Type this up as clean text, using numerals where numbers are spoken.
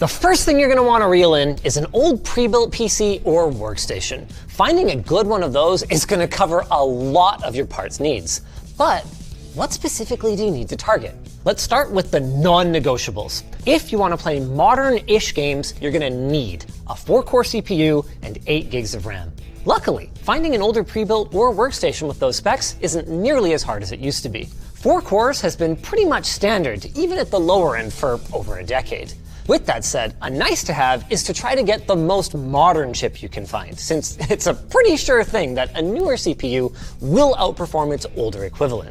The first thing you're going to want to reel in is an old pre-built PC or workstation. Finding a good one of those is going to cover a lot of your parts needs. But what specifically do you need to target? Let's start with the non-negotiables. If you want to play modern-ish games, you're going to need a 4-core CPU and 8 gigs of RAM. Luckily, finding an older pre-built or workstation with those specs isn't nearly as hard as it used to be. 4 cores has been pretty much standard, even at the lower end, for over a decade. With that said, a nice to have is to try to get the most modern chip you can find, since it's a pretty sure thing that a newer CPU will outperform its older equivalent.